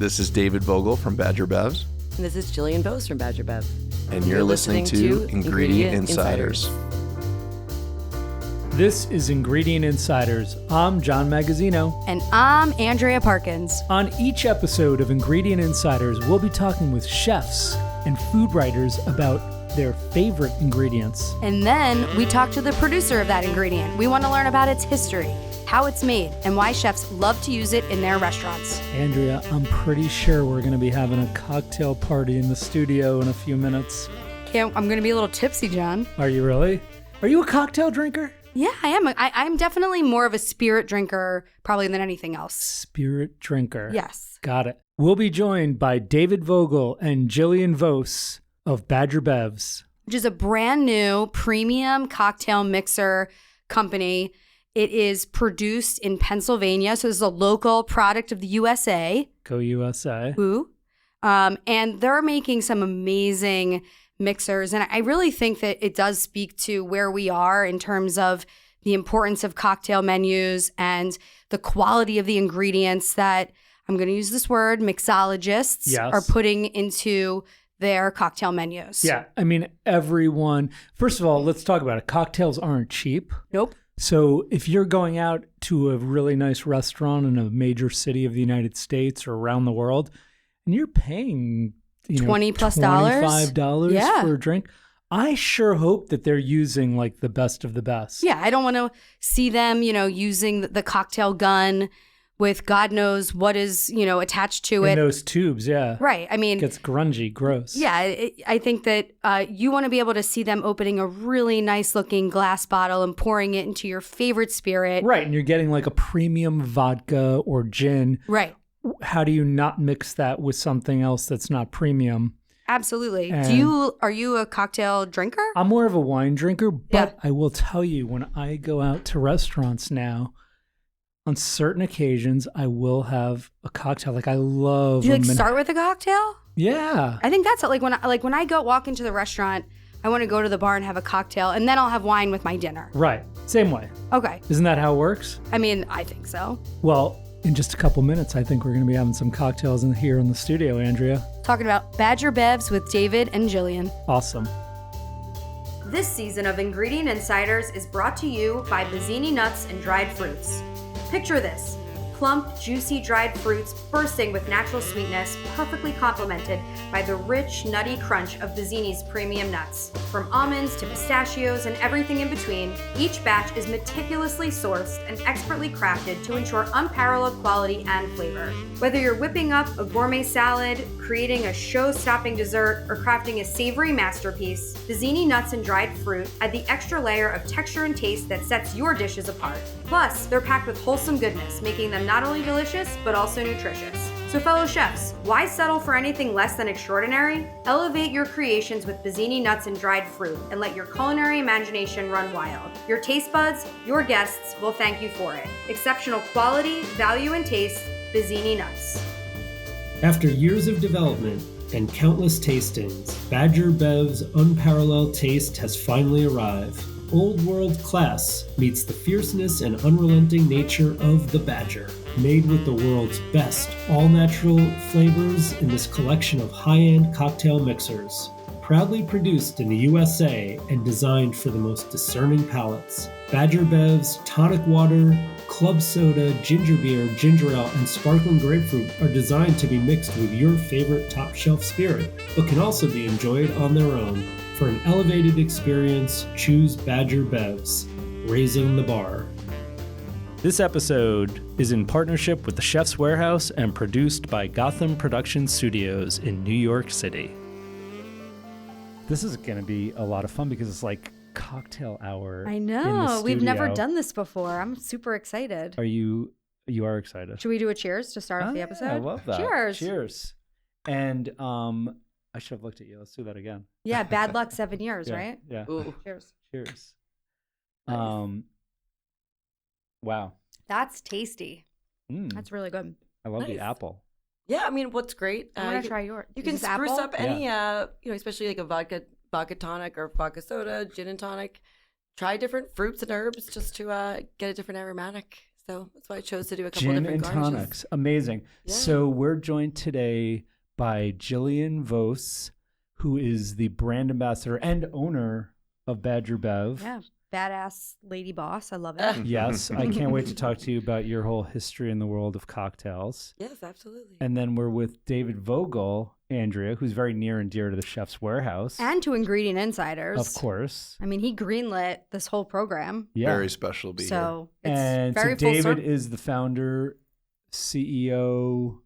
This is David Vogel from Badger Bevs. And this is Jillian Vose from Badger Bevs. And you're listening to Ingredient Insiders. This is Ingredient Insiders. I'm John Magazzino. And I'm Andrea Parkins. On each episode of Ingredient Insiders, we'll be talking with chefs and food writers about their favorite ingredients. And then we talk to the producer of that ingredient. We want to learn about its history, how it's made, and why chefs love to use it in their restaurants. Andrea, I'm pretty sure we're going to be having a cocktail party in the studio in a few minutes. I'm going to be a little tipsy, John. Are you really? Are you a cocktail drinker? Yeah, I am. I'm definitely more of a spirit drinker probably than anything else. Spirit drinker. Yes. Got it. We'll be joined by David Vogel and Jillian Vose of Badger Bevs, which is a brand new premium cocktail mixer company. It is produced in Pennsylvania, so this is a local product of the USA. Go USA. Ooh. And they're making some amazing mixers. And I really think that it does speak to where we are in terms of the importance of cocktail menus and the quality of the ingredients that, I'm going to use this word, mixologists are putting into their cocktail menus. Yeah. I mean, everyone, first of all, let's talk about it. Cocktails aren't cheap. Nope. So if you're going out to a really nice restaurant in a major city of the United States or around the world, and you're paying $20 plus $25 for a drink, I sure hope that they're using like the best of the best. Yeah, I don't want to see them, using the cocktail gun with God knows what is, attached to it. In those tubes, yeah. Right. I mean, it gets grungy, gross. Yeah, I think that you want to be able to see them opening a really nice looking glass bottle and pouring it into your favorite spirit. Right. And you're getting like a premium vodka or gin. Right. How do you not mix that with something else that's not premium? Absolutely. And are you a cocktail drinker? I'm more of a wine drinker, but I will tell you, when I go out to restaurants now, on certain occasions, I will have a cocktail. Like I love. Do you start with a cocktail? Yeah. I think that's when I walk into the restaurant, I want to go to the bar and have a cocktail, and then I'll have wine with my dinner. Right. Same way. Okay. Isn't that how it works? I mean, I think so. Well, in just a couple minutes, I think we're going to be having some cocktails here in the studio, Andrea. Talking about Badger Bevs with David and Jillian. Awesome. This season of Ingredient Insiders is brought to you by Bazzini Nuts and Dried Fruits. Picture this: plump, juicy dried fruits bursting with natural sweetness, perfectly complemented by the rich, nutty crunch of Bazzini's premium nuts. From almonds to pistachios and everything in between, each batch is meticulously sourced and expertly crafted to ensure unparalleled quality and flavor. Whether you're whipping up a gourmet salad, creating a show-stopping dessert, or crafting a savory masterpiece, Bazzini Nuts and Dried Fruit add the extra layer of texture and taste that sets your dishes apart. Plus, they're packed with wholesome goodness, making them not only delicious, but also nutritious. So fellow chefs, why settle for anything less than extraordinary? Elevate your creations with Bazzini Nuts and Dried Fruit and let your culinary imagination run wild. Your taste buds, your guests will thank you for it. Exceptional quality, value, and taste, Bazzini Nuts. After years of development and countless tastings, Badger Bevs' unparalleled taste has finally arrived. Old world class meets the fierceness and unrelenting nature of the Badger. Made with the world's best all-natural flavors in this collection of high-end cocktail mixers. Proudly produced in the USA and designed for the most discerning palates, Badger Bevs tonic water, club soda, ginger beer, ginger ale, and sparkling grapefruit are designed to be mixed with your favorite top-shelf spirit, but can also be enjoyed on their own. For an elevated experience, choose Badger Bevs, raising the bar. This episode is in partnership with the Chef's Warehouse and produced by Gotham Production Studios in New York City. This is going to be a lot of fun because it's like cocktail hour. I know. We've never done this before. I'm super excited. You are excited. Should we do a cheers to start off the episode? I love that. Cheers. Cheers. And I should have looked at you. Let's do that again. Yeah, bad luck 7 years, yeah, right? Yeah. Ooh. Cheers. Cheers. Nice. Wow. That's tasty. That's really good. I love the apple. Yeah, I mean, what's great? I want to try yours. You can spruce up any, especially like a vodka tonic or vodka soda, gin and tonic. Try different fruits and herbs just to get a different aromatic. So that's why I chose to do a couple Gin different and garnishes. tonics. Amazing. Yeah. So we're joined today by Jillian Vose, who is the brand ambassador and owner of Badger Bev. Yeah, badass lady boss. I love it. Yes, I can't wait to talk to you about your whole history in the world of cocktails. Yes, absolutely. And then we're with David Vogel, Andrea, who's very near and dear to the Chef's Warehouse. And to Ingredient Insiders. Of course. I mean, he greenlit this whole program. Yeah. Very special to be here. So it's And very so full David circle. is the founder, CEO.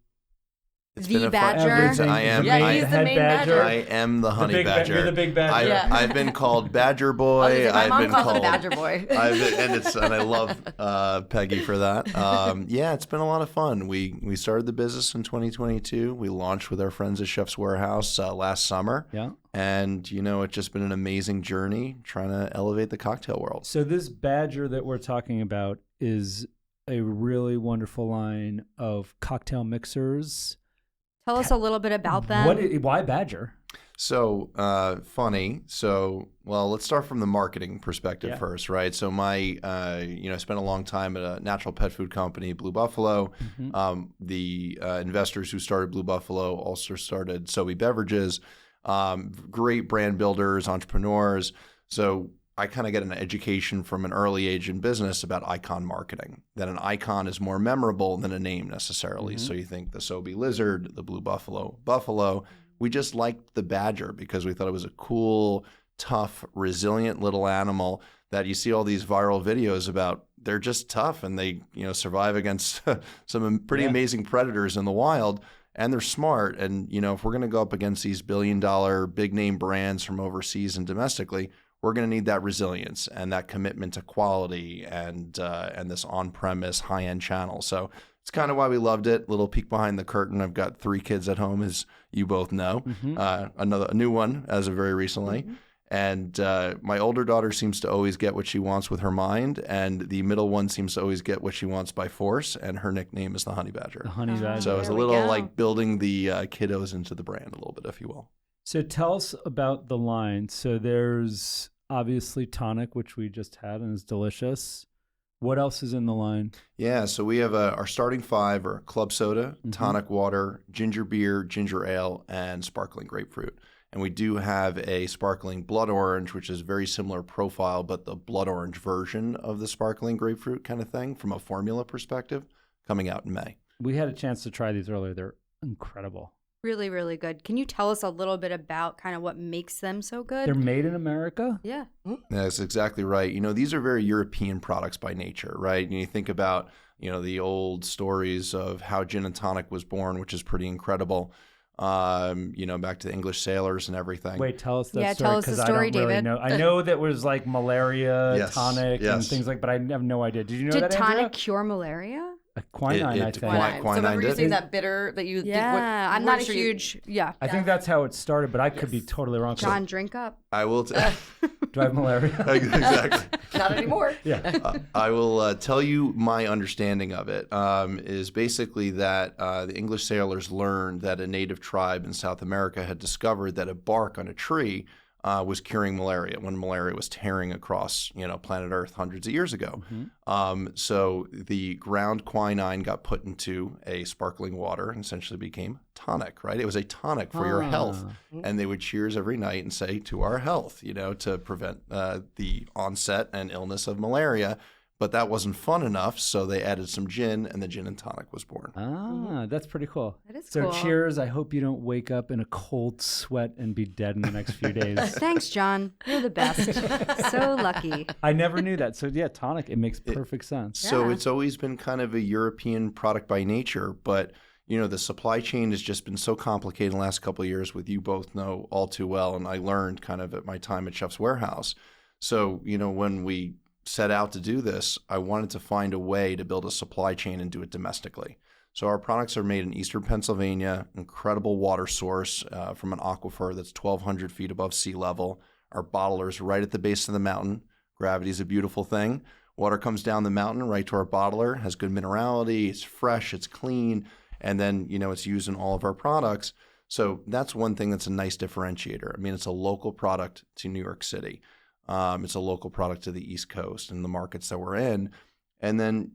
It's The been a fun- Badger. everything. I am. Yeah, main- he's the head main badger. I am the honey big badger. You're the big badger. Yeah. I've been called Badger I was Boy. gonna say, my I've mom been calls called him Badger Boy. and I love Peggy for that. Yeah, it's been a lot of fun. We started the business in 2022. We launched with our friends at Chef's Warehouse last summer. Yeah. And, it's just been an amazing journey trying to elevate the cocktail world. So this badger that we're talking about is a really wonderful line of cocktail mixers. Tell us a little bit about them. Why badger? So funny. So, well, let's start from the marketing perspective first, right? So I spent a long time at a natural pet food company, Blue Buffalo. The investors who started Blue Buffalo also started Sobe Beverages. Great brand builders, entrepreneurs. So I kind of get an education from an early age in business about icon marketing, that an icon is more memorable than a name necessarily. So you think the Sobe Lizard, the Blue Buffalo, Buffalo. We just liked the Badger because we thought it was a cool, tough, resilient little animal that you see all these viral videos about. They're just tough and they, survive against some pretty amazing predators in the wild. And they're smart. And, if we're going to go up against these billion-dollar big name brands from overseas and domestically, we're going to need that resilience and that commitment to quality and this on-premise high-end channel. So it's kind of why we loved it. Little peek behind the curtain. I've got 3 kids at home, as you both know. A new one as of very recently. And my older daughter seems to always get what she wants with her mind, and the middle one seems to always get what she wants by force. And her nickname is the Honey Badger. The honey badger. So it's a There we little go. like building the kiddos into the brand a little bit, if you will. So tell us about the line. So there's obviously tonic, which we just had and is delicious. What else is in the line? Yeah, so we have our starting 5 are club soda, tonic water, ginger beer, ginger ale, and sparkling grapefruit. And we do have a sparkling blood orange, which is very similar profile, but the blood orange version of the sparkling grapefruit kind of thing from a formula perspective, coming out in May. We had a chance to try these earlier. They're incredible. Really, really good. Can you tell us a little bit about kind of what makes them so good? They're made in America. Yeah. That's exactly right. These are very European products by nature, right? And you think about, the old stories of how gin and tonic was born, which is pretty incredible. Back to the English sailors and everything. Wait, tell us that Yeah, story. tell us the 'Cause story, I don't really David. know. I know that was like malaria, Yes, tonic, and yes. things like. But I have no idea. Did you know Did that, Andrea? tonic cure malaria? Quinine, I think. Quinine. So remember you're did? saying that bitter that you Yeah, think, I'm not a huge. Yeah. I think that's how it started, but I could be totally wrong. John, drink up. I will. Do I have malaria? Exactly. not anymore. Yeah. I will tell you my understanding of it is basically that the English sailors learned that a native tribe in South America had discovered that a bark on a tree was curing malaria when malaria was tearing across, planet Earth hundreds of years ago. So the ground quinine got put into a sparkling water and essentially became tonic, right? It was a tonic for your health. And they would cheers every night and say, to our health, to prevent the onset and illness of malaria. But that wasn't fun enough, so they added some gin, and the gin and tonic was born. That's pretty cool. That is so cool. cheers. I hope you don't wake up in a cold sweat and be dead in the next few days. Thanks, John. You're the best. So lucky. I never knew that. So yeah, tonic, it makes perfect sense. So it's always been kind of a European product by nature, but the supply chain has just been so complicated in the last couple of years, with you both know all too well, and I learned kind of at my time at Chef's Warehouse. So, when we set out to do this, I wanted to find a way to build a supply chain and do it domestically. So our products are made in eastern Pennsylvania, incredible water source from an aquifer that's 1,200 feet above sea level. Our bottler's right at the base of the mountain. Gravity is a beautiful thing. Water comes down the mountain right to our bottler, has good minerality, it's fresh, it's clean, and then, it's used in all of our products. So that's one thing that's a nice differentiator. I mean, it's a local product to New York City. It's a local product to the East Coast and the markets that we're in. And then,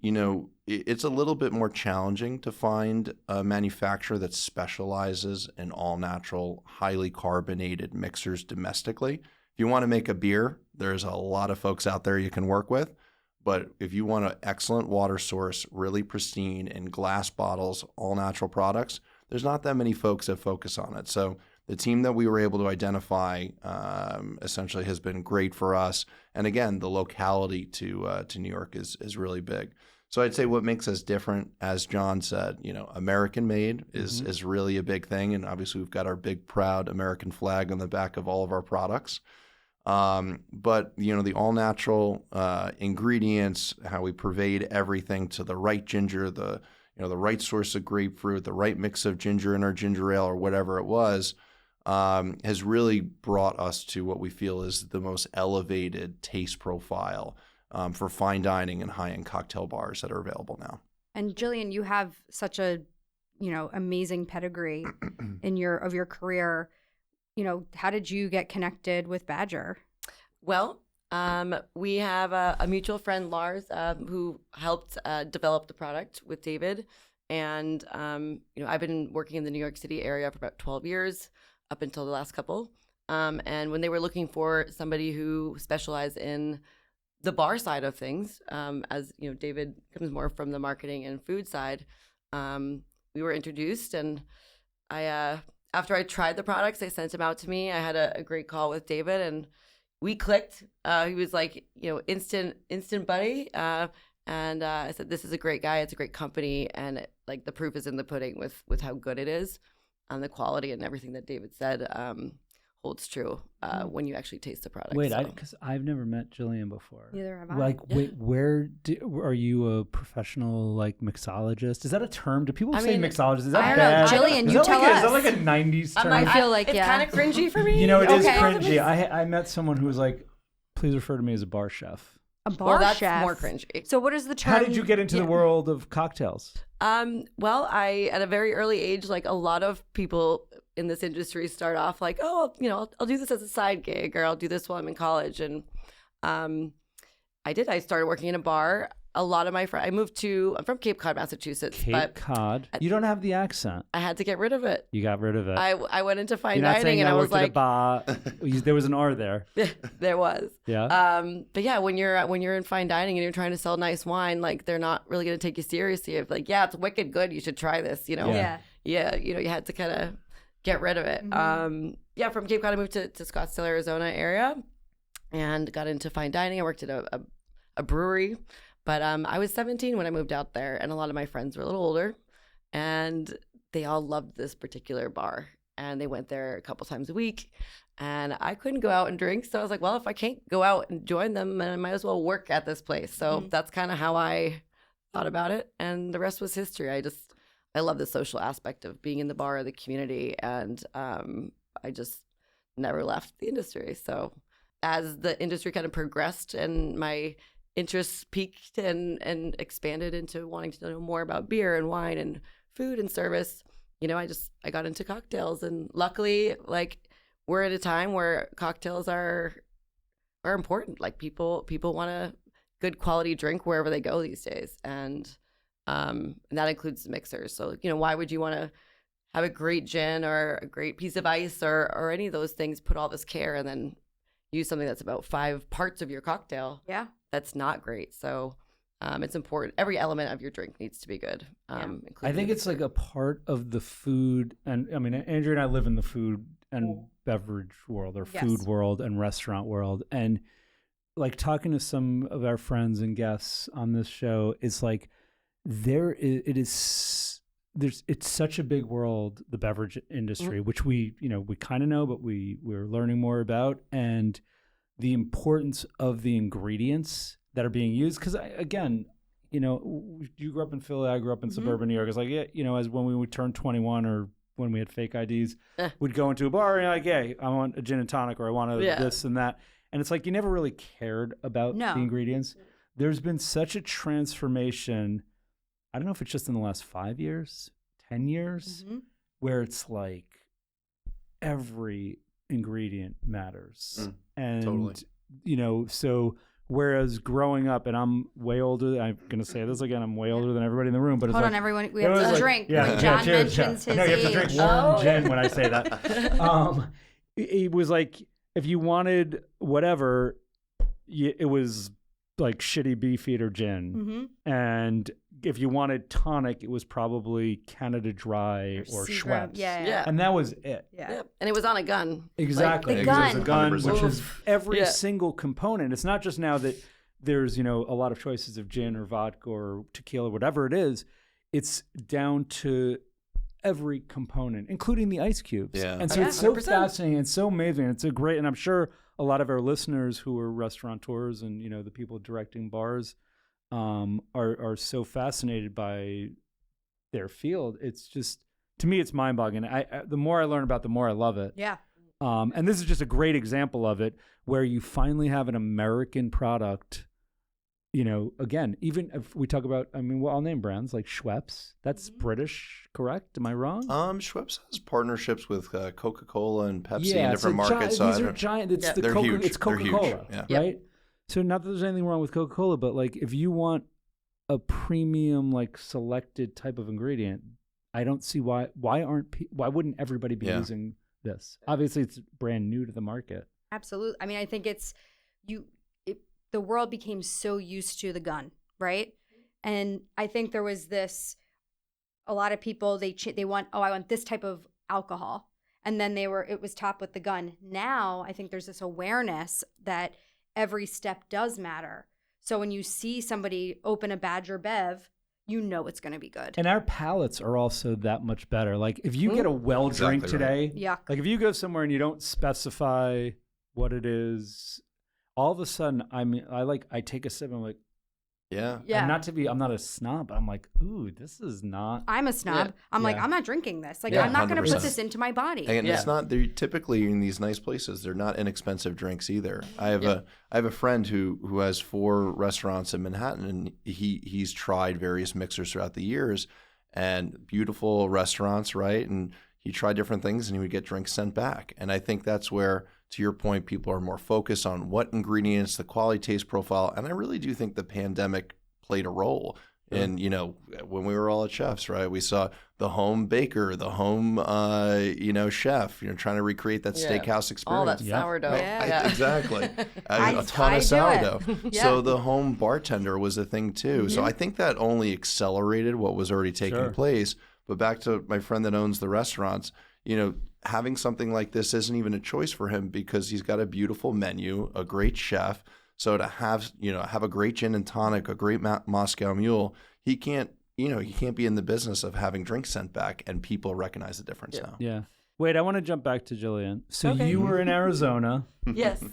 it's a little bit more challenging to find a manufacturer that specializes in all natural, highly carbonated mixers domestically. If you want to make a beer, there's a lot of folks out there you can work with. But if you want an excellent water source, really pristine in glass bottles, all natural products, there's not that many folks that focus on it. So the team that we were able to identify essentially has been great for us. And again, the locality to New York is really big. So I'd say what makes us different, as John said, American made is really a big thing. And obviously we've got our big, proud American flag on the back of all of our products. But the all natural ingredients, how we pervade everything to the right ginger, the right source of grapefruit, the right mix of ginger in our ginger ale or whatever it was, has really brought us to what we feel is the most elevated taste profile for fine dining and high-end cocktail bars that are available now. And Jillian, you have such a amazing pedigree of your career. How did you get connected with Badger? Well, we have a mutual friend, Lars, who helped develop the product with David. And, I've been working in the New York City area for about 12 years, up until the last couple. And when they were looking for somebody who specialized in the bar side of things, as David comes more from the marketing and food side, we were introduced. And after I tried the products, they sent them out to me. I had a great call with David, and we clicked. He was like, instant buddy. And I said, this is a great guy. It's a great company. And the proof is in the pudding with how good it is. And the quality and everything that David said holds true when you actually taste the product. Wait, because I've never met Jillian before. Neither have I. Wait, are you a professional mixologist? Is that a term? Do people say mixologist? Is that I don't bad? know. Jillian, you tell us. Is that like a 90s term? I feel like, it's kind of cringy for me. It is cringy. I met someone who was like, please refer to me as a bar chef. A bar that's chef. More cringy. So what is the term? How did you get into the world of cocktails? Well, I, at a very early age, a lot of people in this industry start off like, oh, I'll do this as a side gig, or I'll do this while I'm in college. And I started working in a bar. A lot of my friends, I'm from Cape Cod, Massachusetts. Cape Cod? You don't have the accent. I had to get rid of it. You got rid of it. I went into fine You're not dining, and I was worked at a bar. There was an R there. There was. Yeah. But yeah, when you're in fine dining and you're trying to sell nice wine, they're not really going to take you seriously. If it's wicked good, you should try this. Yeah. Yeah. You had to kind of get rid of it. Mm-hmm. From Cape Cod, I moved to Scottsdale, Arizona area, and got into fine dining. I worked at a brewery. But I was 17 when I moved out there, and a lot of my friends were a little older, and they all loved this particular bar, and they went there a couple times a week, and I couldn't go out and drink, so I was like, well, if I can't go out and join them, then I might as well work at this place. So that's kind of how I thought about it, and the rest was history. I love the social aspect of being in the bar, the community, and I just never left the industry. So as the industry kind of progressed and my interests peaked and expanded into wanting to know more about beer and wine and food and service, I got into cocktails, and luckily, we're at a time where cocktails are important. People want a good quality drink wherever they go these days, and that includes mixers. So why would you want to have a great gin or a great piece of ice or any of those things, put all this care, and then use something that's about 5 parts of your cocktail? Yeah. That's not great. So it's important. Every element of your drink needs to be good. I think it's a part of the food. And I mean, Andrea and I live in the food and beverage world, or food world and restaurant world. And talking to some of our friends and guests on this show, it's it's such a big world, the beverage industry, which we kind of know, but we're learning more about. And the importance of the ingredients that are being used. Because you grew up in Philly, I grew up in suburban New York. It's as when we would turn 21 or when we had fake IDs, we'd go into a bar and hey, I want a gin and tonic, or I want this and that. And it's you never really cared about the ingredients. There's been such a transformation. I don't know if it's just in the last 5 years, 10 years, where it's every ingredient matters. And, totally. So Whereas growing up, and I'm way older, I'm going to say this again, I'm way older than everybody in the room. But it's Hold like, on, everyone. We have to drink when cheers, John mentions his no, you have to age. drink warm gin when I say that. It was like, if you wanted whatever, it was like shitty Beefeater gin. And if you wanted tonic, it was probably Canada Dry or Schweppes. Yeah. And that was it. Yeah. And it was on a gun. Exactly. The It gun. was a gun, 100%. which is every single component. It's not just now that there's, a lot of choices of gin or vodka or tequila, whatever it is. It's down to every component, including the ice cubes. Yeah. And so it's so 100%. fascinating and so amazing. It's a great, and I'm sure a lot of our listeners who are restaurateurs and, the people directing bars are so fascinated by their field. It's just, to me, it's mind-boggling. The more I learn about it, the more I love it. Yeah. And this is just a great example of it, where you finally have an American product. Again, even if we talk about, I'll name brands like Schweppes. That's British, correct? Am I wrong? Schweppes has partnerships with Coca-Cola and Pepsi Yeah, in different markets. These are giant. It's They're huge. It's They're huge. Coca-Cola, Yeah. right? So not that there's anything wrong with Coca-Cola, but like if you want a premium, like selected type of ingredient, I don't see why wouldn't everybody be using this? Obviously, it's brand new to the market. Absolutely. I think it's the world became so used to the gun, right? And I think there was a lot of people, they want, I want this type of alcohol. And then it was topped with the gun. Now I think there's this awareness that every step does matter. So when you see somebody open a Badger Bev, it's going to be good. And our palates are also that much better. Like if you get a well drink today, Yuck. like if you go somewhere and you don't specify what it is, all of a sudden I take a sip and I'm like, Yeah. and I'm not a snob, but I'm like, ooh, this is not. I'm a snob. Yeah. I'm like, Yeah. I'm not drinking this. Like, Yeah, I'm not going to 100%. put this into my body. And it's not. They're typically in these nice places. They're not inexpensive drinks either. I have a friend who has 4 restaurants in Manhattan, and he's tried various mixers throughout the years, and beautiful restaurants, right? And he tried different things, and he would get drinks sent back. And I think that's where, to your point, people are more focused on what ingredients, the quality, taste profile, and I really do think the pandemic played a role. And, when we were all at chefs, right, we saw the home baker, the home, chef, trying to recreate that steakhouse experience. All that sourdough. Yeah. Exactly. I A ton do of it. sourdough. Yeah. So the home bartender was a thing too. So I think that only accelerated what was already taking place. But back to my friend that owns the restaurants, having something like this isn't even a choice for him because he's got a beautiful menu, a great chef. So to have a great gin and tonic, a great Moscow Mule, he can't be in the business of having drinks sent back and people recognize the difference now. Yeah. Wait, I want to jump back to Jillian. So Okay. you were in Arizona. Yes.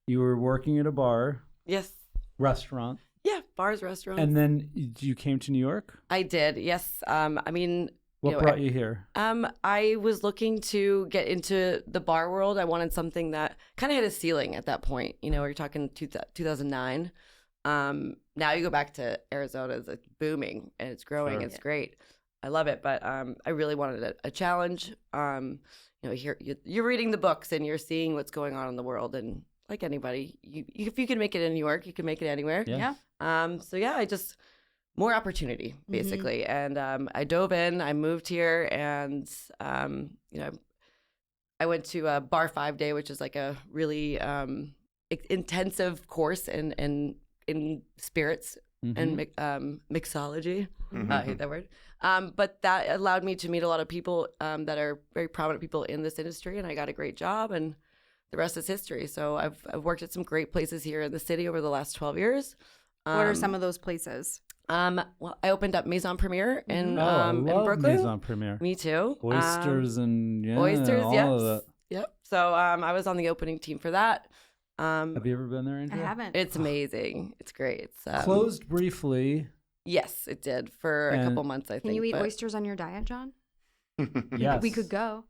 You were working at a bar, Yes. restaurant, Yeah. Bars, restaurants. and then you came to New York. I did. Yes. What brought you here? I was looking to get into the bar world. I wanted something that kind of hit a ceiling at that point. You're talking 2009. Now you go back to Arizona, it's like booming and it's growing. Sure. It's great. I love it. But I really wanted a challenge. Here you're reading the books and you're seeing what's going on in the world. And like anybody, if you can make it in New York, you can make it anywhere. Yeah. I just... more opportunity, basically. And I dove in, I moved here, and, I went to Bar 5 Day, which is like a really intensive course in spirits and mixology. I hate that word. But that allowed me to meet a lot of people that are very prominent people in this industry, and I got a great job, and the rest is history. So I've worked at some great places here in the city over the last 12 years. What are some of those places? Well, I opened up Maison Premier in I love Brooklyn. Maison Premier. Me too. Oysters and Oysters, all yes. of that. Yep. So I was on the opening team for that. Have you ever been there, I Andrea? haven't. It's amazing. It's great. It's Closed briefly. Yes, it did for a couple months, I think. Can you eat but- oysters on your diet, John? Yes. We could go.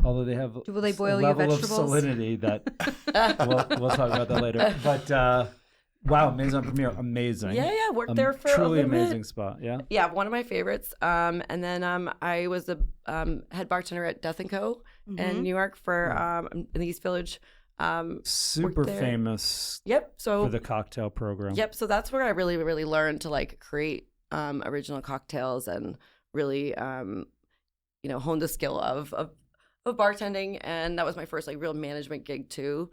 Although they have Will they boil a you level of vegetables? salinity that we'll talk about that later. But wow, Maison Premier, amazing. Yeah. Worked there for truly a little bit. amazing spot. Yeah. Yeah, one of my favorites. And then I was the head bartender at Death & Co. in New York for in the East Village Super famous. Yep. So for the cocktail program. Yep. So that's where I really, really learned to like create original cocktails and really, hone the skill of bartending. And that was my first like real management gig too.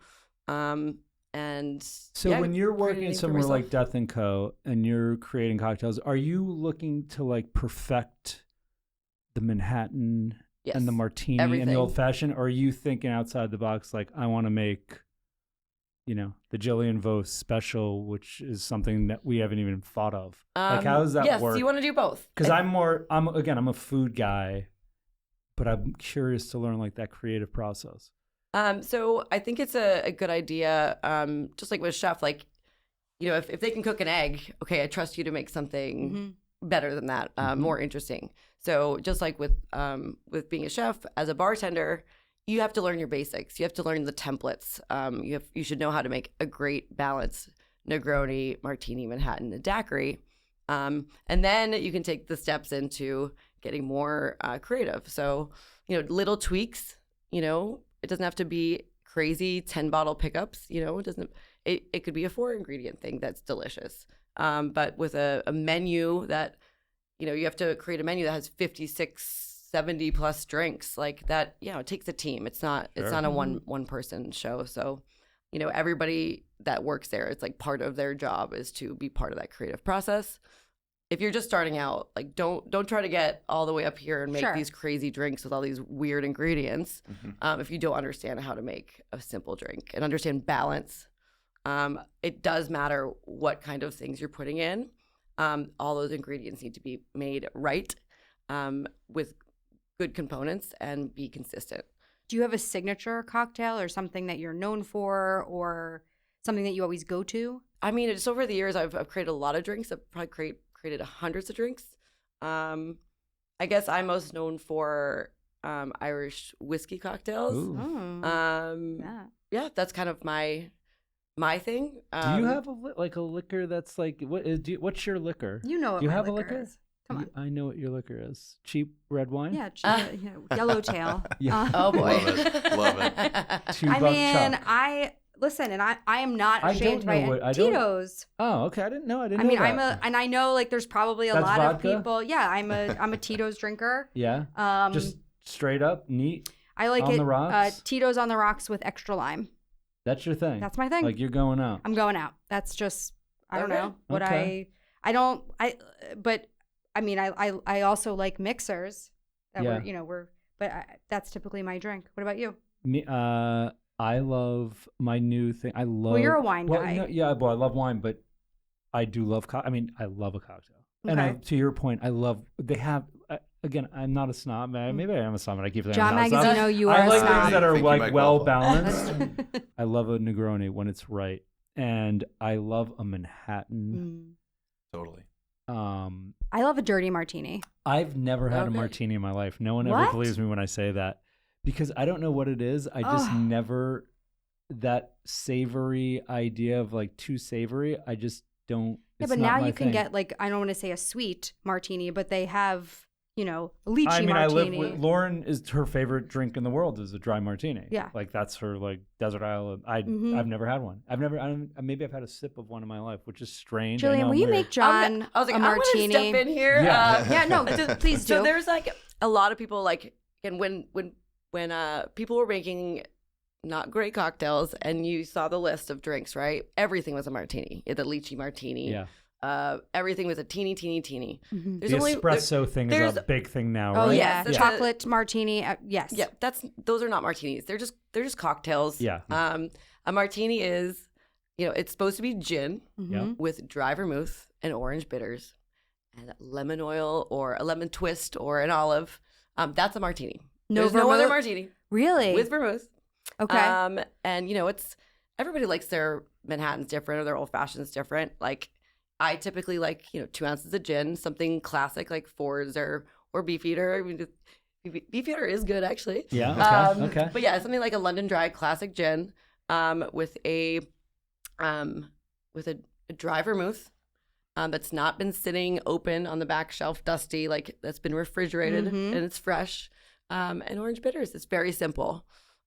And so when you're working somewhere like Death & Co. and you're creating cocktails, are you looking to like perfect the Manhattan and the martini and the old fashioned? Or are you thinking outside the box? Like, I want to make, the Jillian Vose special, which is something that we haven't even thought of. Like, how does that work? Yes, you want to do both. Because I'm a food guy, but I'm curious to learn like that creative process. So I think it's a good idea. Just like with chef, like, if they can cook an egg, okay, I trust you to make something better than that, more interesting. So just like with being a chef, as a bartender, you have to learn your basics. You have to learn the templates. You should know how to make a great balanced Negroni, Martini, Manhattan, and Daiquiri. And then you can take the steps into getting more creative. So, little tweaks, it doesn't have to be crazy 10-bottle pickups, it could be a 4-ingredient thing that's delicious. But with a menu that, you have to create a menu that has 56, 70 plus drinks like that, it takes a team. It's not a one person show. So, everybody that works there, it's like part of their job is to be part of that creative process. If you're just starting out, like don't try to get all the way up here and make these crazy drinks with all these weird ingredients. If you don't understand how to make a simple drink and understand balance, it does matter what kind of things you're putting in. All those ingredients need to be made right, with good components and be consistent. Do you have a signature cocktail or something that you're known for or something that you always go to? I mean, just over the years, I've created a lot of drinks. I've probably created hundreds of drinks. I guess I'm most known for Irish whiskey cocktails. Yeah, that's kind of my thing. Do you have a liquor that's like what's your liquor? You know what Do you my have liquor a liquor? is. Come on. I know what your liquor is. Cheap red wine? Yeah, yellowtail. Yeah. Oh boy. Love it. Listen, and I am not ashamed by Tito's. Oh, okay. I didn't know. I know like there's probably a lot vodka? of people. Yeah, I'm a Tito's drinker. Yeah. Just straight up, neat. I like on the rocks? Tito's on the rocks with extra lime. That's your thing. That's my thing. Like you're going out. I'm going out. That's just I don't know what okay. But I mean I also like mixers that that's typically my drink. What about you? Me, I love my new thing. Well, you're a wine guy. No, yeah, I love wine, but I do love I love a cocktail. Okay. And to your point, they have, again, I'm not a snob. Maybe I am a snob, and I keep saying John Magazzino, you are I like a snob. things that are like well balanced. That's I love a Negroni when it's right. And I love a Manhattan. Totally. I love a dirty martini. I've never had a martini in my life. No one ever believes me when I say that. Because I don't know what it is. I just never, that savory idea of like too savory, I just don't. Yeah, but now you can get like, I don't want to say a sweet martini, but they have, lychee martini. I live with, Lauren is her favorite drink in the world is a dry martini. Yeah. Like that's her like desert island. I've never had one. Maybe I've had a sip of one in my life, which is strange. Jillian, will you make John I was like, a martini? I want to step in here. Yeah. No, please do. So there's like a lot of people like, and when people were making not great cocktails and you saw the list of drinks, right? Everything was a martini. The lychee martini. Yeah. Everything was a teeny. The espresso thing is a big thing now, right? Oh yeah, chocolate martini. Yes. Yeah, those are not martinis. They're just cocktails. Yeah. A martini is, it's supposed to be gin with dry vermouth and orange bitters and lemon oil or a lemon twist or an olive. That's a martini. There's no other martini. Really? With vermouth. Okay. And it's everybody likes their Manhattans different or their old fashions different. Like I typically like 2 ounces of gin, something classic like Ford's or Beefeater. I mean, Beefeater is good actually. Yeah. Okay. But yeah, something like a London Dry classic gin, with a dry vermouth. That's not been sitting open on the back shelf, dusty, like that's been refrigerated and it's fresh. And orange bitters. It's very simple.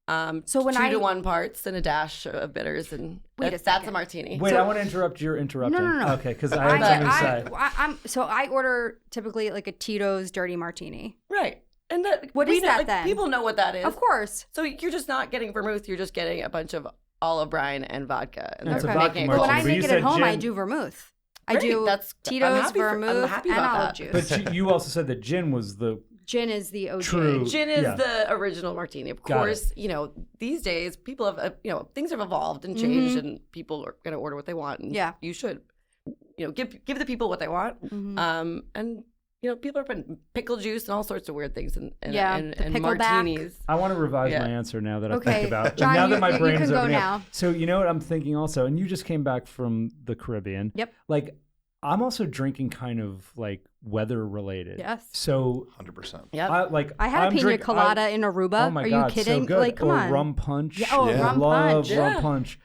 So when 2 to 1 parts and a dash of bitters, and that's a martini. Wait, I want to interrupt your interrupting. No. Okay, because I have something to say. So I order typically like a Tito's dirty martini. Right. And what is that then? People know what that is. Of course. So you're just not getting vermouth. You're just getting a bunch of olive brine and vodka. And It's a they're vodka making martini. But when I But make you it said at home, gin. I do vermouth. I Great, do I'm Tito's happy vermouth and about olive that. juice. But you also said that gin was the Gin is the OG. True. Gin is the original martini. Of Got course, these days people have, things have evolved and changed, and people are going to order what they want. And you should, give the people what they want. And people are putting pickle juice and all sorts of weird things and martinis. I want to revise my answer now that I think about it. John, now that my you brain's can go opening now. up. So you know what I'm thinking also, and you just came back from the Caribbean. Yep. Like I'm also drinking kind of like weather related. Yes. So 100%. Yeah. I had a pina colada in Aruba. Oh my Are God, you kidding? so good. Like, come on. Rum punch. Yeah, rum punch. Rum punch.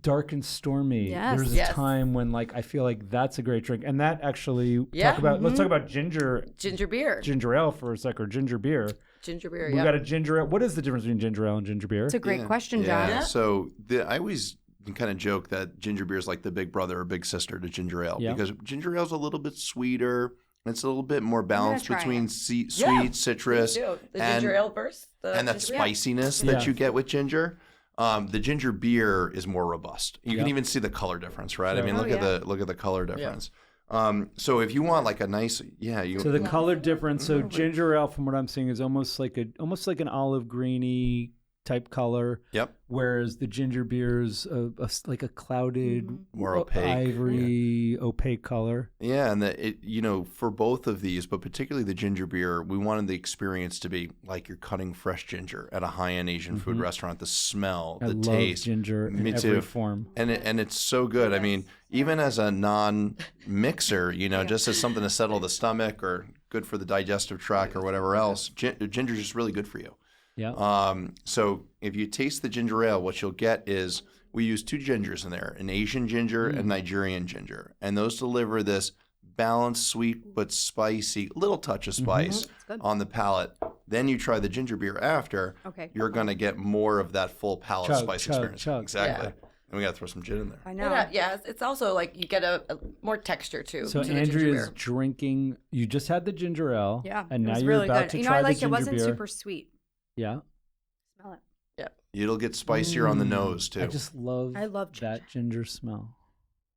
Dark and stormy. Yes. There's a time when like I feel like that's a great drink, and that actually let's talk about ginger beer, ginger ale for a sec, or ginger beer. Ginger beer. We got a ginger ale. What is the difference between ginger ale and ginger beer? It's a great question, John. Yeah. So I always kind of joke that ginger beer is like the big brother or big sister to ginger ale because ginger ale is a little bit sweeter. It's a little bit more balanced between sweet, citrus, the ginger ale first, and that spiciness that you get with ginger. The ginger beer is more robust. You can even see the color difference, right? I mean, look at the color difference. So if you want like a nice, so the color difference. So ginger ale, from what I'm seeing, is almost like an olive greeny type color. Yep. Whereas the ginger beer is like a clouded, more opaque, ivory, opaque color. Yeah, and for both of these, but particularly the ginger beer, we wanted the experience to be like you're cutting fresh ginger at a high-end Asian food restaurant. The smell, the taste, ginger in every form, and it's so good. I mean, even as a non-mixer, just as something to settle the stomach or good for the digestive tract or whatever else, ginger is just really good for you. Yeah. So if you taste the ginger ale, what you'll get is we use 2 gingers in there, an Asian ginger and Nigerian ginger. And those deliver this balanced, sweet but spicy, little touch of spice on the palate. Then you try the ginger beer after. Okay. You're going to get more of that full palate spice experience. Exactly. Yeah. And we got to throw some gin in there. I know. It's also like you get a more texture too. So Andrea's drinking. You just had the ginger ale. Yeah. And now you're really about good. to try the ginger beer. It wasn't super sweet. Yeah. Smell it. Yeah. It'll get spicier on the nose too. I just love that ginger smell.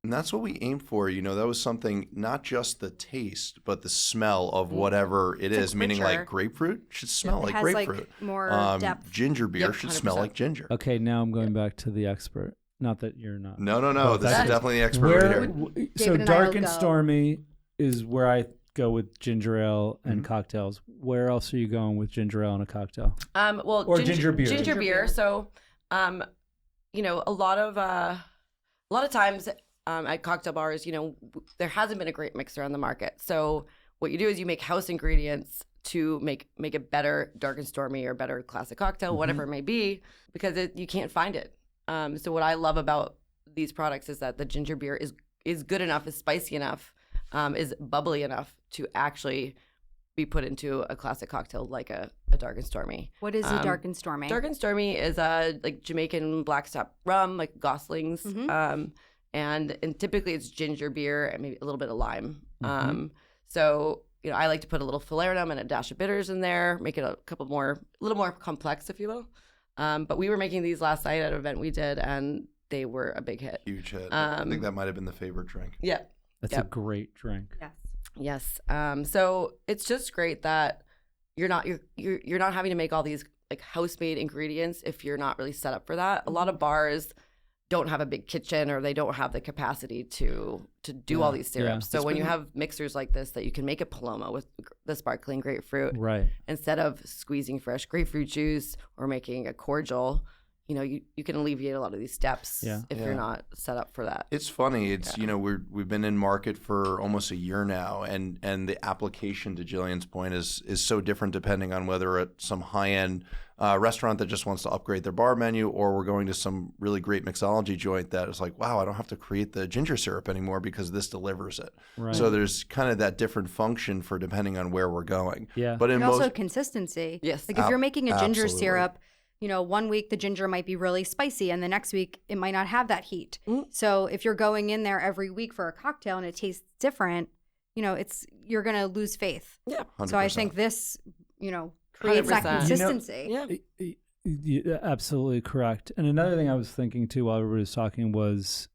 And that's what we aim for. That was something, not just the taste, but the smell of whatever it is. Meaning like grapefruit should smell like grapefruit. Like more depth. Ginger beer should smell like ginger. Okay, now I'm going back to the expert. Not that you're not. No. This is definitely the expert right here. So dark and stormy is where I go with ginger ale and cocktails. Where else are you going with ginger ale and a cocktail? Or ginger beer. Ginger beer. So, a lot of times at cocktail bars, there hasn't been a great mixer on the market. So what you do is you make house ingredients to make a better dark and stormy or better classic cocktail, whatever it may be, because you can't find it. So what I love about these products is that the ginger beer is good enough, is spicy enough, is bubbly enough to actually be put into a classic cocktail like a dark and stormy. What is a dark and stormy? Dark and stormy is like Jamaican blackstop rum, like Gosling's, and typically it's ginger beer and maybe a little bit of lime. So I like to put a little falernum and a dash of bitters in there, make it a little more complex, if you will. But we were making these last night at an event we did, and they were a big hit. Huge hit. I think that might have been the favorite drink. Yeah. That's a great drink. Yes. So it's just great that you're not having to make all these like house-made ingredients if you're not really set up for that. A lot of bars don't have a big kitchen, or they don't have the capacity to do all these syrups. So when you have mixers like this that you can make a Paloma with the sparkling grapefruit, right, instead of squeezing fresh grapefruit juice or making a cordial, you can alleviate a lot of these steps if you're not set up for that. It's funny. It's we've been in market for almost a year now, and the application, to Jillian's point, is so different depending on whether it's some high-end restaurant that just wants to upgrade their bar menu, or we're going to some really great mixology joint that is like, wow, I don't have to create the ginger syrup anymore because this delivers it. Right. So there's kind of that different function for depending on where we're going. Yeah. But also consistency. Yes. Like if you're making a ginger syrup, one week the ginger might be really spicy and the next week it might not have that heat. So if you're going in there every week for a cocktail and it tastes different, you're going to lose faith. Yeah. 100%. So I think this, creates that 100%. consistency. Yeah, absolutely correct. And another thing I was thinking too while everybody was talking was,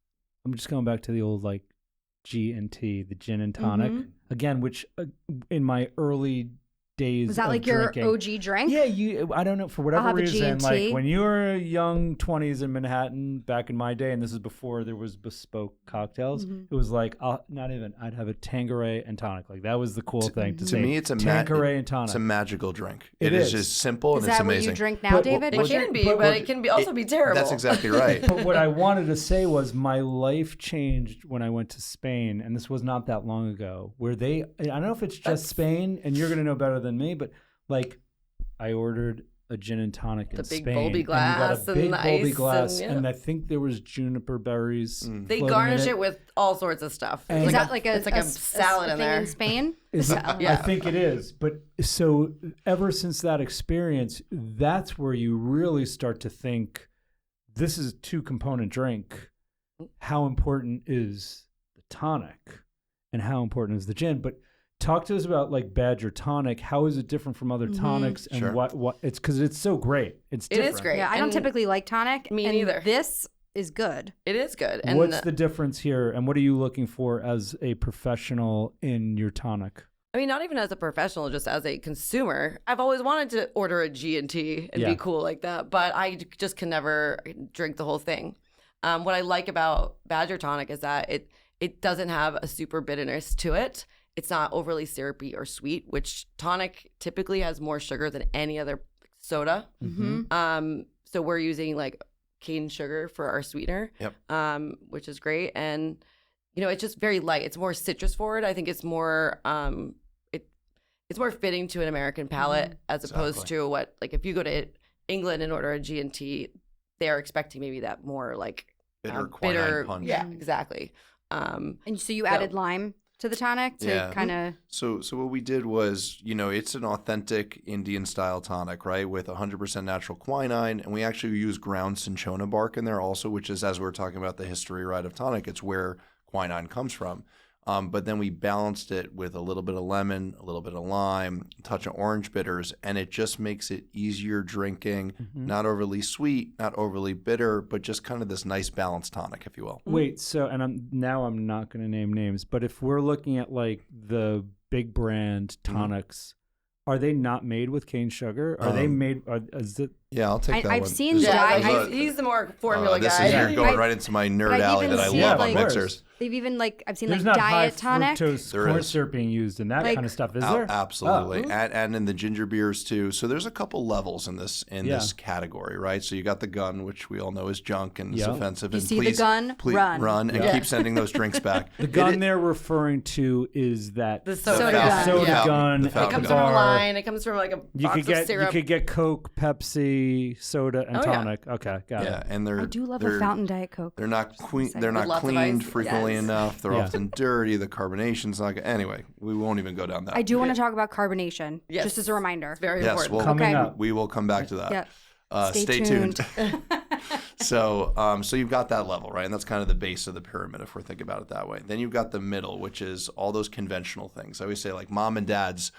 I'm just going back to the old like G&T, the gin and tonic again, which in my early days was that of like drinking, your OG drink? Yeah, I don't know, for whatever reason, G&T. like when you were young 20s in Manhattan back in my day, and this is before there was bespoke cocktails, it was like I'd have a Tanqueray and tonic. Like that was the cool thing to say. To me, it's a Tanqueray and tonic. It's a magical drink. It is is just simple Is and it's that what amazing. you drink now, David? It can be, but it can also be terrible. That's exactly right. But what I wanted to say was my life changed when I went to Spain, and this was not that long ago, where I don't know if it's just Spain, and you're going to know better than me, but like I ordered a gin and tonic in Spain. The big bulby glass and you got a big bulby ice glass, and I think there was juniper berries. They garnish it with all sorts of stuff. And Is that like it's like a salad in thing there in Spain? I think it is. But so ever since that experience, that's where you really start to think, this is a 2-component drink. How important is the tonic and how important is the gin? But talk to us about like Badger tonic. How is it different from other tonics, and Sure. what it's because it's so great. It's different. It is great. Yeah, I don't typically like tonic. Me and neither. This is good. It is good. And What's the difference here, and what are you looking for as a professional in your tonic? I mean, not even as a professional, just as a consumer. I've always wanted to order a G&T and Yeah. be cool like that, but I just can never drink the whole thing. What I like about Badger tonic is that it doesn't have a super bitterness to it. It's not overly syrupy or sweet, which tonic typically has more sugar than any other soda. So we're using like cane sugar for our sweetener, which is great. And, it's just very light. It's more citrus forward. I think it's more, it's more fitting to an American palate as opposed to what, like if you go to England and order a G&T, they're expecting maybe that more like Bitter quinine punch. Yeah, exactly. And so you added lime to the tonic to kind of. So what we did was, it's an authentic Indian style tonic, right, with 100% natural quinine, and we actually use ground cinchona bark in there also, which is, as we were talking about the history, right, of tonic, it's where quinine comes from. But then we balanced it with a little bit of lemon, a little bit of lime, a touch of orange bitters, and it just makes it easier drinking, not overly sweet, not overly bitter, but just kind of this nice balanced tonic, if you will. Wait, so, and I'm not going to name names, but if we're looking at like the big brand tonics, are they not made with cane sugar? Are they made? Is it? Yeah, I'll take that one. I've seen he's the more formula guy. You're going right into my nerd alley that I love on mixers. They've even I've seen There's like not diet high tonic. fructose corn syrup being used and that kind of stuff, is there? Absolutely, and in the ginger beers too. So there's a couple levels in this category, right? So you got the gun, which we all know is junk and is offensive. You and see please, the gun, please run. and keep sending those drinks back. The gun they're referring to is that The soda gun. soda gun. The It fountain comes gun. from a line. It comes from like a box of syrup. You could get Coke, Pepsi, soda, and tonic. Okay, got it. Yeah, and they're I do love a fountain Diet Coke. They're not They're With not lots of cleaned ice. frequently Yes. enough. They're often dirty. The carbonation's not good. Anyway, we won't even go down that. I do want to talk about carbonation, Yes. just as a reminder. It's very Yes, important. well, Coming Okay. up. we will come back to that. Yeah. Stay tuned. So you've got that level, right? And that's kind of the base of the pyramid if we're thinking about it that way. Then you've got the middle, which is all those conventional things. I always say like mom and dad's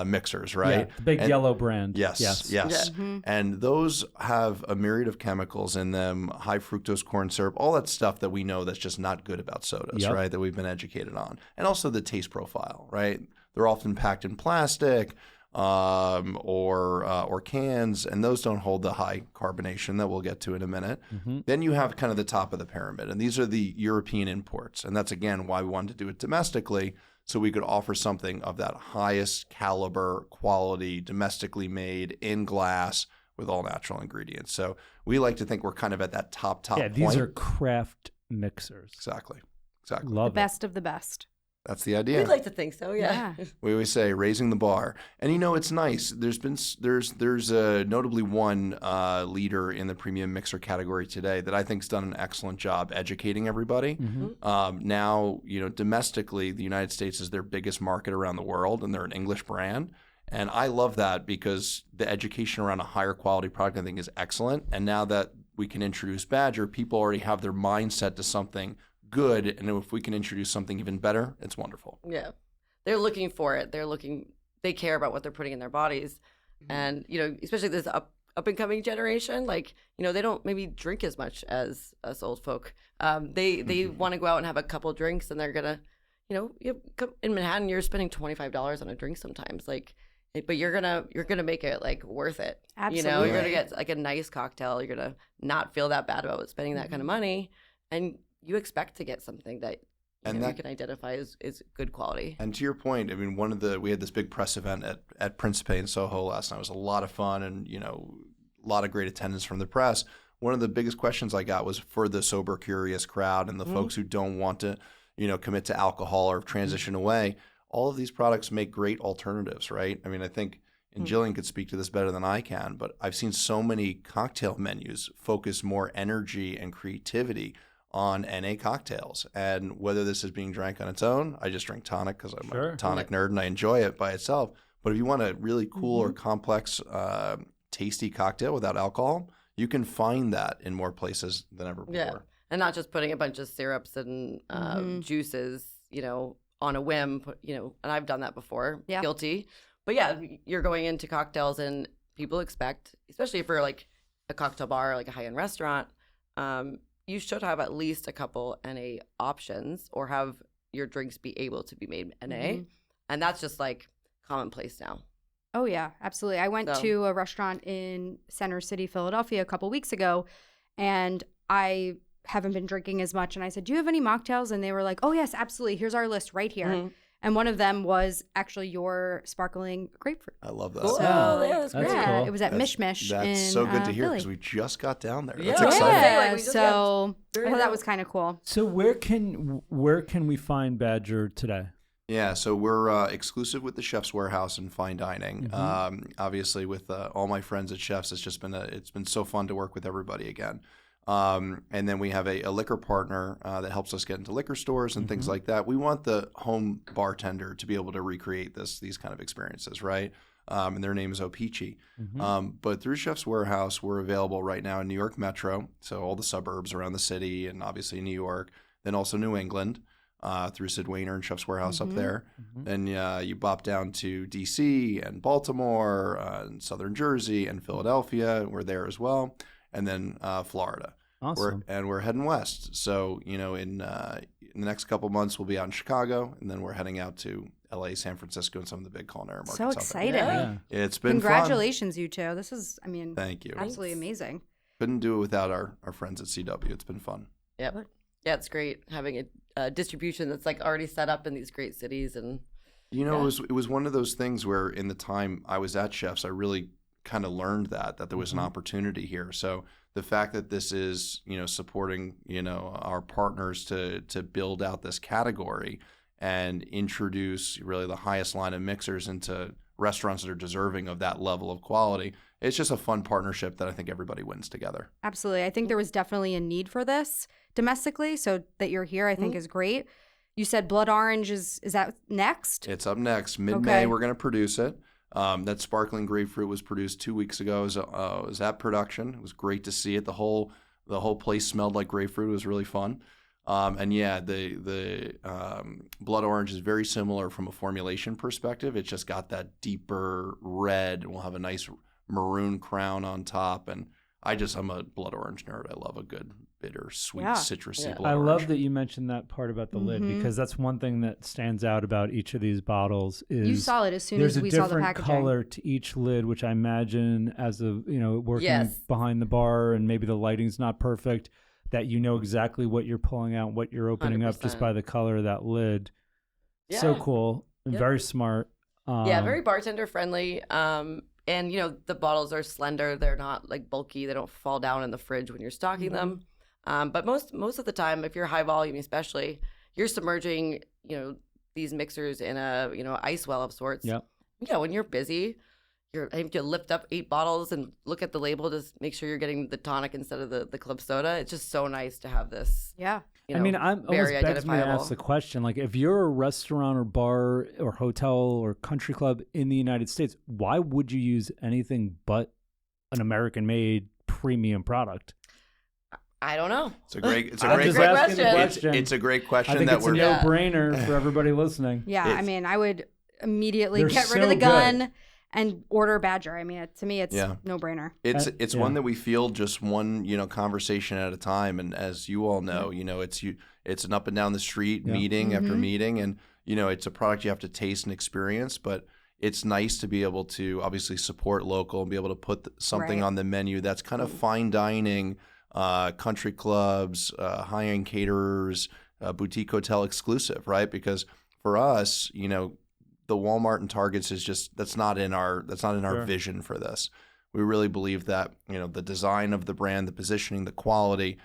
mixers, right? Yeah, the big yellow brand. Yes. And those have a myriad of chemicals in them, high fructose corn syrup, all that stuff that we know that's just not good about sodas, right? That we've been educated on. And also the taste profile, right? They're often packed in plastic or cans, and those don't hold the high carbonation that we'll get to in a minute. Then you have kind of the top of the pyramid, and these are the European imports. And that's, again, why we wanted to do it domestically, so we could offer something of that highest caliber, quality, domestically made, in glass, with all natural ingredients. So we like to think we're kind of at that top Yeah, point. these are craft mixers. Exactly. Love The best of the best. That's the idea. We'd like to think so, yeah. We always say raising the bar, and it's nice. There's notably one leader in the premium mixer category today that I think's done an excellent job educating everybody. Now, domestically, the United States is their biggest market around the world, and they're an English brand. And I love that because the education around a higher quality product, I think, is excellent. And now that we can introduce Badger, people already have their mindset to something good. And if we can introduce something even better, it's wonderful. Yeah. They're looking for it. They care about what they're putting in their bodies. And, especially this up and coming generation, like, they don't maybe drink as much as us old folk. They want to go out and have a couple drinks, and they're going to, in Manhattan, you're spending $25 on a drink sometimes. Like, but you're gonna make it like worth it. Absolutely. You're gonna get like a nice cocktail. You're gonna not feel that bad about spending that kind of money, and you expect to get something that you can identify as good quality. And to your point, I mean, we had this big press event at Principe in Soho last night. It was a lot of fun, and a lot of great attendance from the press. One of the biggest questions I got was for the sober curious crowd and the folks who don't want to commit to alcohol or transition away. All of these products make great alternatives, right? I mean, I think, and Jillian could speak to this better than I can, but I've seen so many cocktail menus focus more energy and creativity on NA cocktails. And whether this is being drank on its own, I just drink tonic because I'm a tonic nerd and I enjoy it by itself. But if you want a really cool or complex, tasty cocktail without alcohol, you can find that in more places than ever before. Yeah, and not just putting a bunch of syrups and juices, on a whim, and I've done that before. Yeah. Guilty. But yeah, you're going into cocktails and people expect, especially for like a cocktail bar or like a high-end restaurant, you should have at least a couple NA options or have your drinks be able to be made NA. And that's just like commonplace now. Oh, yeah, absolutely. I went to a restaurant in Center City, Philadelphia a couple weeks ago, and I haven't been drinking as much. And I said, do you have any mocktails? And they were like, oh, yes, absolutely. Here's our list right here. And one of them was actually your sparkling grapefruit. I love that. Cool. Oh, yeah, that's great. Cool. It was at Mishmish. That's in, so good to hear because Philly. we just got down there. Yeah. That's exciting. Yeah, so I thought that was kind of cool. So where can we find Badger today? Yeah, so we're exclusive with the Chef's Warehouse and Fine Dining. Obviously, with all my friends at Chefs, it's been so fun to work with everybody again. And then we have a liquor partner that helps us get into liquor stores and things like that. We want the home bartender to be able to recreate these kind of experiences, right? And their name is Opeachy. But through Chef's Warehouse, we're available right now in New York Metro, so all the suburbs around the city, and obviously New York, then also New England. Through Sid Wainer and Chef's Warehouse up there. Then you bop down to D.C. and Baltimore and Southern Jersey and Philadelphia. We're there as well. And then Florida. Awesome. We're heading west. So, in the next couple months, we'll be out in Chicago. And then we're heading out to L.A., San Francisco, and some of the big culinary markets. So exciting. Yeah. It's been Congratulations, you two. This is, thank you. Absolutely amazing. Couldn't do it without our friends at CW. It's been fun. Yep. Yeah, it's great having a distribution that's like already set up in these great cities. And it was one of those things where in the time I was at Chefs, I really kind of learned that there was an opportunity here. So the fact that this is supporting our partners to build out this category and introduce really the highest line of mixers into restaurants that are deserving of that level of quality. It's just a fun partnership that I think everybody wins together. Absolutely. I think there was definitely a need for this domestically, so that you're here I think is great. You said Blood Orange is that next? It's up next. Mid-May we're going to produce it. That sparkling grapefruit was produced 2 weeks ago. It was at production. It was great to see it. The whole place smelled like grapefruit. It was really fun. And yeah, the Blood Orange is very similar from a formulation perspective. It's just got that deeper red. We'll have a nice maroon crown on top. And I'm a Blood Orange nerd. I love a good bitter, sweet, citrusy Blood Orange. I love that you mentioned that part about the lid, because that's one thing that stands out about each of these bottles. Is you saw it as soon as we saw the packaging. There's a different color to each lid, which I imagine as working behind the bar and maybe the lighting's not perfect, that exactly what you're pulling out, what you're opening 100%. Up just by the color of that lid. Yeah. So cool and very smart. Very bartender friendly. And the bottles are slender. They're not like bulky. They don't fall down in the fridge when you're stocking them. But most of the time, if you're high volume, especially, you're submerging these mixers in a ice well of sorts. Yep. Yeah, when you're busy, I have to lift up 8 bottles and look at the label to make sure you're getting the tonic instead of the club soda. It's just so nice to have this. Yeah. I mean, I'm almost very begs me to ask the question, like, if you're a restaurant or bar or hotel or country club in the United States, why would you use anything but an American-made premium product? I don't know. It's a great question. It's a great question. I think it's a no-brainer for everybody listening. Yeah, I mean, I would immediately They're get rid of so the gun good. and order Badger. I mean, to me, it's no-brainer. It's one that we feel just one, conversation at a time. And as you all know, it's an up and down the street meeting after meeting, and it's a product you have to taste and experience. But it's nice to be able to obviously support local and be able to put something on the menu that's kind of fine dining, country clubs, high-end caterers, boutique hotel exclusive, right? Because for us, the Walmart and Targets is just that's not in our vision for this. We really believe that the design of the brand, the positioning, the quality,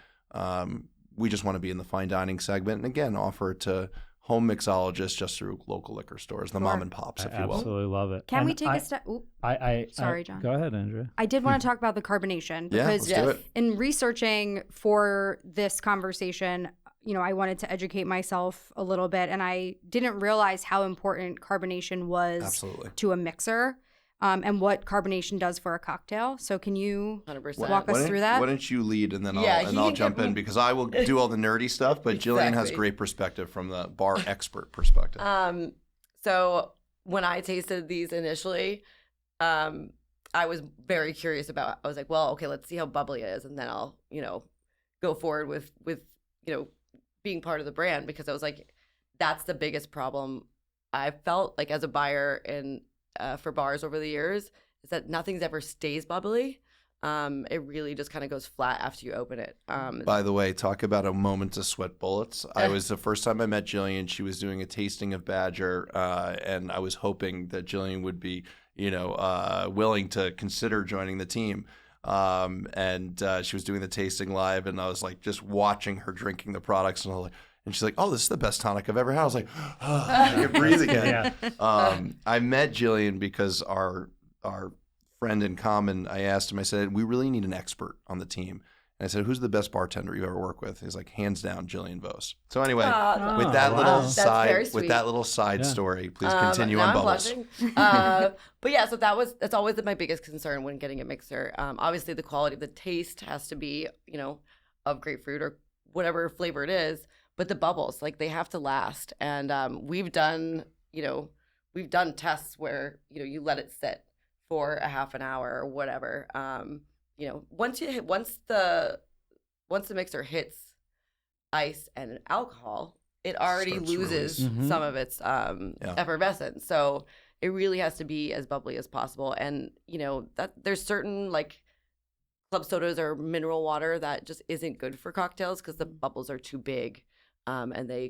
we just want to be in the fine dining segment, and again offer it to home mixologists just through local liquor stores, the mom and pops, if you will. Absolutely love it. Can we take a step? Sorry, John. Go ahead, Andrea. I did want to talk about the carbonation because let's do it. in researching for this conversation, I wanted to educate myself a little bit, and I didn't realize how important carbonation was to a mixer, and what carbonation does for a cocktail. So can you 100%. walk us through that? Why don't you lead, and then I'll jump in, because I will do all the nerdy stuff, but Jillian has great perspective from the bar expert perspective. So when I tasted these initially, I was very curious about. I was like, well, okay, let's see how bubbly it is, and then I'll go forward with being part of the brand, because I was like, that's the biggest problem I felt like as a buyer in for bars over the years, is that nothing's ever stays bubbly. It really just kind of goes flat after you open it. By the way, talk about a moment to sweat bullets. I was the first time I met Jillian, she was doing a tasting of Badger, and I was hoping that Jillian would be, willing to consider joining the team. And she was doing the tasting live, and I was like just watching her drinking the products, and I was like, and she's like, "Oh, this is the best tonic I've ever had." I was like, "Oh, I can breathe again." I met Jillian because our friend in common, I asked him, I said, "We really need an expert on the team." And I said, "Who's the best bartender you've ever worked with?" He's like, "Hands down, Jillian Vose." So anyway, with that little side story, please continue on bubbles. But yeah, so that's always my biggest concern when getting a mixer. Obviously, the quality of the taste has to be, of grapefruit or whatever flavor it is. But the bubbles, like, they have to last. And we've done tests where you let it sit for a half an hour or whatever. Once the mixer hits ice and alcohol, it already loses some of its effervescence. So it really has to be as bubbly as possible. And that there's certain club sodas or mineral water that just isn't good for cocktails because the bubbles are too big, and they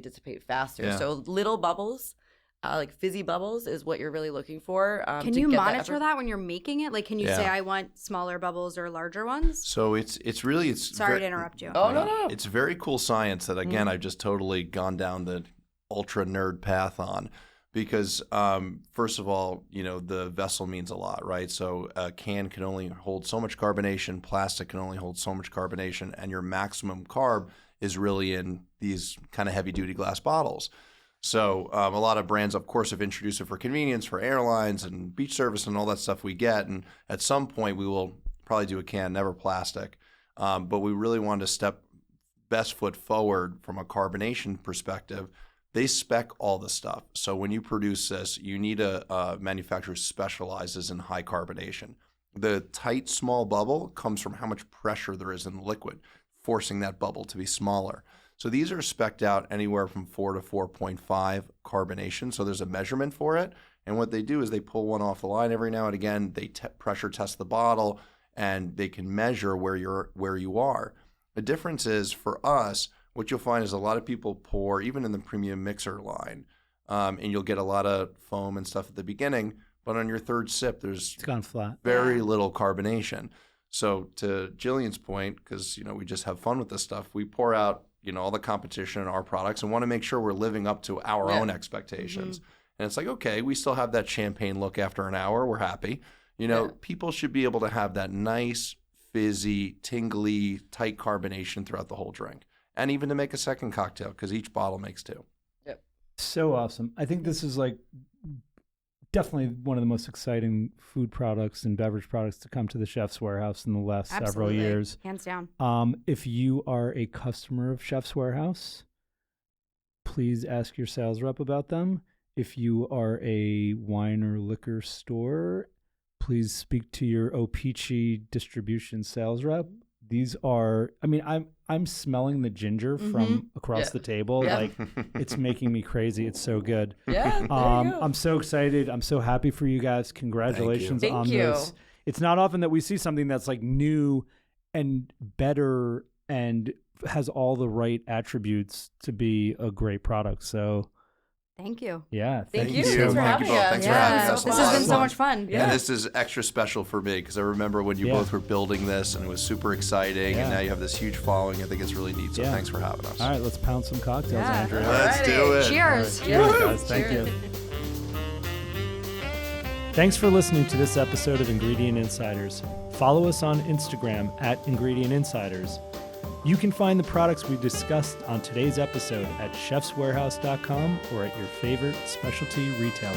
dissipate faster. Yeah. So little bubbles. Like fizzy bubbles is what you're really looking for. Can you monitor that when you're making it? Like, can you say I want smaller bubbles or larger ones? So it's sorry to interrupt you. Oh no. It's very cool science that again I've just totally gone down the ultra nerd path on, because first of all, the vessel means a lot, right? So a can can only hold so much carbonation, plastic can only hold so much carbonation, and your maximum carb is really in these kind of heavy duty glass bottles. So a lot of brands, of course, have introduced it for convenience for airlines and beach service and all that stuff we get. And at some point, we will probably do a can, never plastic. But we really wanted to step best foot forward from a carbonation perspective. They spec all the stuff. So when you produce this, you need a manufacturer who specializes in high carbonation. The tight, small bubble comes from how much pressure there is in the liquid, forcing that bubble to be smaller. So these are spec'd out anywhere from 4 to 4.5 carbonation. So there's a measurement for it. And what they do is they pull one off the line every now and again. They pressure test the bottle, and they can measure where you are. The difference is for us, what you'll find is a lot of people pour, even in the premium mixer line, and you'll get a lot of foam and stuff at the beginning. But on your third sip, it's gone flat. Very little carbonation. So to Jillian's point, because we just have fun with this stuff, we pour out all the competition in our products and want to make sure we're living up to our own expectations. And it's like, okay, we still have that champagne look after an hour. We're happy. People should be able to have that nice, fizzy, tingly, tight carbonation throughout the whole drink. and even to make a second cocktail because each bottle makes 2. So awesome. I think this is like definitely one of the most exciting food products and beverage products to come to the Chef's Warehouse in the last several years. Hands down. If you are a customer of Chef's Warehouse, please ask your sales rep about them. If you are a wine or liquor store, please speak to your O-Pee-Chee distribution sales rep. These are, I mean, I'm smelling the ginger from across the table. Like, it's making me crazy. It's so good. Yeah. I'm so excited. I'm so happy for you guys. Congratulations on this. It's not often that we see something that's like new and better and has all the right attributes to be a great product. So thank you. Yeah. Thank you. so Thanks for much. having us. Thanks for having us. This has been so much fun. And this is extra special for me because I remember when you both were building this and it was super exciting and now you have this huge following. I think it's really neat. So thanks for having us. All right, let's pound some cocktails, Andrea. Let's do it. Cheers. Right. Cheers, guys. Thank you. Thanks for listening to this episode of Ingredient Insiders. Follow us on Instagram at Ingredient Insiders. You can find the products we discussed on today's episode at chefswarehouse.com or at your favorite specialty retailer.